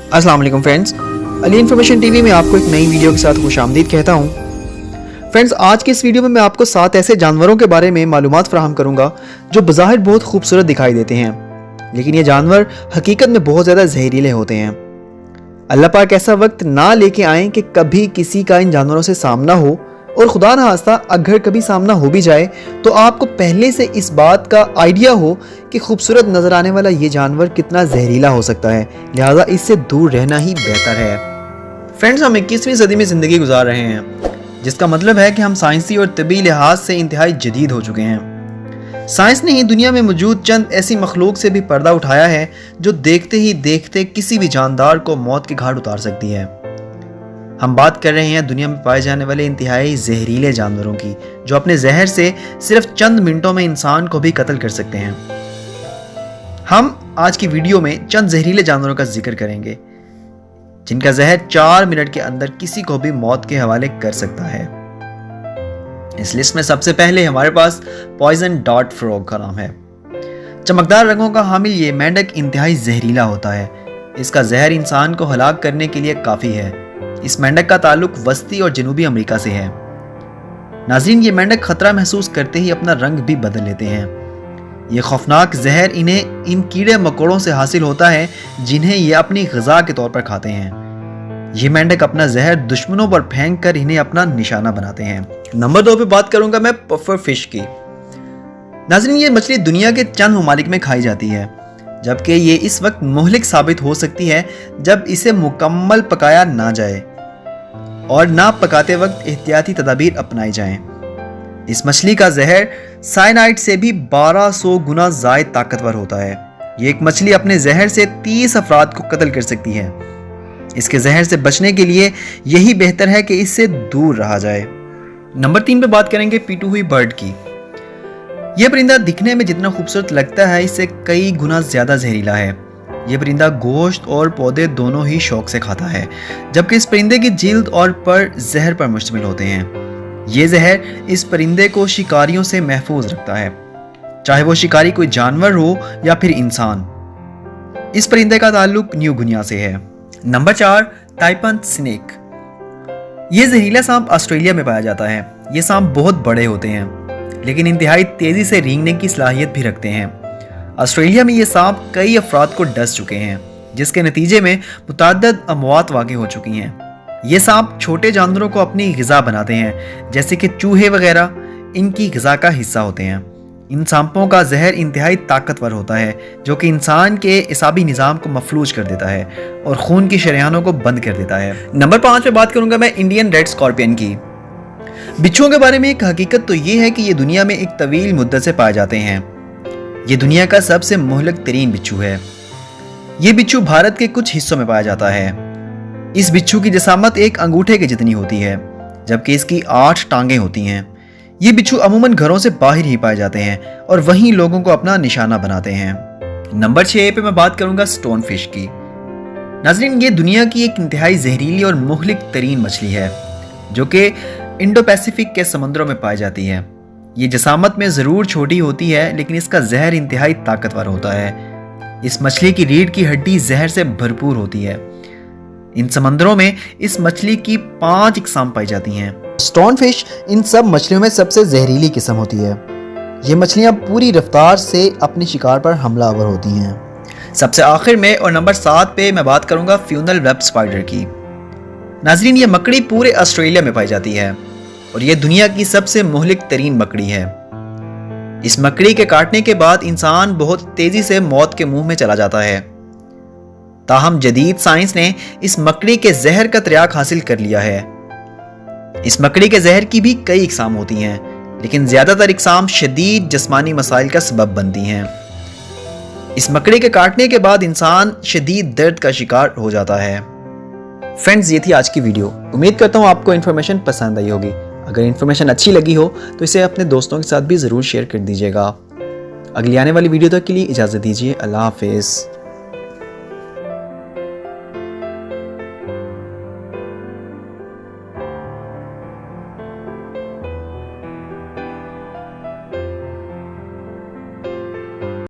अस्सलाम वालेकुम friends, Ali information TV में आपको एक नई वीडियो के साथ खुशामदीद कहता हूँ। फ्रेंड्स, आज की इस वीडियो में मैं आपको 7 ऐसे जानवरों के बारे में मालूमात फराहम करूँगा जो बज़ाहिर बहुत खूबसूरत दिखाई देते हैं, लेकिन ये जानवर हकीकत में बहुत ज़्यादा जहरीले होते हैं। अल्लाह पाक ऐसा वक्त ना लेके आए कि कभी किसी का इन जानवरों से सामना हो, और खुदा न खास्ता अगर कभी सामना हो भी जाए तो आपको पहले से इस बात का आइडिया हो कि खूबसूरत नजर आने वाला ये जानवर कितना जहरीला हो सकता है, लिहाजा इससे दूर रहना ही बेहतर है। फ्रेंड्स, हम 21वीं सदी में ज़िंदगी गुजार रहे हैं, जिसका मतलब है कि हम साइंसी और तबी लिहाज से इंतहाई जदीद हो चुके हैं। साइंस ने ही दुनिया में मौजूद चंद ऐसी मखलूक से भी पर्दा उठाया है जो देखते ही देखते किसी भी जानदार को मौत के घाट उतार सकती है। हम बात कर रहे हैं दुनिया में पाए जाने वाले इंतहाई जहरीले जानवरों की, जो अपने जहर से सिर्फ चंद मिनटों में इंसान को भी कत्ल कर सकते हैं। हम आज की वीडियो में चंद जहरीले जानवरों का जिक्र करेंगे जिनका जहर 4 मिनट के अंदर किसी को भी मौत के हवाले कर सकता है। इस लिस्ट में सबसे पहले हमारे पास पॉइजन डार्ट फ्रॉग का नाम है। चमकदार रंगों का हामिल ये मेंढक इंतहाई जहरीला होता है। इसका जहर इंसान को हलाक करने के लिए काफ़ी है। इस मेंढक का ताल्लुक वस्ती और जनूबी अमेरिका से है। नाज़रीन, ये मेंढक खतरा महसूस करते ही अपना रंग भी बदल लेते हैं। ये खौफनाक जहर इन्हें इन कीड़े मकोड़ों से हासिल होता है जिन्हें ये अपनी ग़िज़ा के तौर पर खाते हैं। ये मेंढक अपना जहर दुश्मनों पर फेंक कर इन्हें अपना निशाना बनाते हैं। नंबर 2 पे बात करूंगा मैं पफर फिश की। नाज़रीन, ये मछली दुनिया के चंद ममालिक में खाई जाती है, जबकि ये इस वक्त मुहलिक साबित हो सकती है जब इसे मुकम्मल पकाया ना जाए और ना पकाते वक्त एहतियाती तदाबीर अपनाई जाएं। इस मछली का जहर साइनाइड से भी 1200 गुना ज़ायद ताकतवर होता है। ये एक मछली अपने जहर से 30 अफराद को कत्ल कर सकती है। इसके जहर से बचने के लिए यही बेहतर है कि इससे दूर रहा जाए। नंबर 3 पे बात करेंगे पीटू हुई बर्ड की। यह परिंदा दिखने में जितना खूबसूरत लगता है, इससे कई गुना ज्यादा जहरीला है। यह परिंदा गोश्त और पौधे दोनों ही शौक से खाता है, जबकि इस परिंदे की जिल्द और पर जहर पर मुश्तमिल होते हैं। ये जहर इस परिंदे को शिकारियों से महफूज रखता है, चाहे वो शिकारी कोई जानवर हो या फिर इंसान। इस परिंदे का ताल्लुक न्यू गुनिया से है। Number 4, taipan snake. ये जहरीला सांप ऑस्ट्रेलिया में पाया जाता है। ये सांप बहुत बड़े होते हैं, लेकिन इंतहाई तेजी से रेंगने की सलाहियत भी रखते हैं। ऑस्ट्रेलिया में ये सांप कई अफराद को डस चुके हैं, जिसके नतीजे में मुतअद्दिद अमवात वाक़ हो चुकी हैं। ये सांप छोटे जानवरों को अपनी ग़िज़ा बनाते हैं, जैसे कि चूहे वगैरह इनकी ग़िज़ा का हिस्सा होते हैं। इन सांपों का जहर इंतहाई ताकतवर होता है, जो कि इंसान के इसाबी निज़ाम को मफलूज कर देता है और खून की शरेयानों को बंद कर देता है। नंबर 5 पे बात करूंगा मैं इंडियन रेड स्कॉर्पियन की। बिच्छुओं के बारे में एक हकीकत तो ये है कि ये दुनिया में एक तवील मुद्दत से पाए जाते हैं। ये दुनिया का सबसे मुहलक तरीन बिच्छू है। ये बिच्छू भारत के कुछ हिस्सों में पाया जाता है। इस बिच्छू की जसामत एक अंगूठे के जितनी होती है, जबकि इसकी 8 टांगें होती हैं। ये बिच्छू अमूमन घरों से बाहर ही पाए जाते हैं और वहीं लोगों को अपना निशाना बनाते हैं। नंबर 6 पे मैं बात करूंगा स्टोन फिश की। नाज़रीन, ये दुनिया की एक इंतहाई जहरीली और मुहलिक तरीन मछली है, जो कि इंडो पैसिफिक के समंदरों में पाई जाती है। ये जसामत में ज़रूर छोटी होती है, लेकिन इसका जहर इंतहाई ताकतवर होता है। इस मछली की रीढ़ की हड्डी जहर से भरपूर होती है। इन समंदरों में इस मछली की 5 इकसाम पाई जाती हैं। स्टोन फिश इन सब मछलियों में सबसे जहरीली किस्म होती है। ये मछलियाँ पूरी रफ्तार से अपने शिकार पर हमलावर होती हैं। सबसे आखिर में और नंबर 7 पे मैं बात करूँगा फ्यूनल वेब स्पाइडर की। नाज़रीन, ये मकड़ी पूरे ऑस्ट्रेलिया में पाई जाती है और ये दुनिया की सबसे मुहलिक तरीन मकड़ी है। इस मकड़ी के काटने के बाद इंसान बहुत तेजी से मौत के मुंह में चला जाता है। ताहम जदीद साइंस ने इस मकड़ी के जहर का त्रियाक हासिल कर लिया है। इस मकड़ी के जहर की भी कई इकसाम होती हैं, लेकिन ज्यादातर इकसाम शदीद जिस्मानी मसाइल का सबब बनती हैं। इस मकड़ी के काटने के बाद इंसान शदीद दर्द का शिकार हो जाता है। फ्रेंड्स, ये थी आज की वीडियो। उम्मीद करता हूँ आपको इन्फॉर्मेशन पसंद आई होगी। अगर इन्फॉर्मेशन अच्छी लगी हो तो इसे अपने दोस्तों के साथ भी ज़रूर शेयर कर दीजिएगा। अगली आने वाली वीडियो तक के लिए इजाज़त दीजिए। अल्लाह हाफिज़।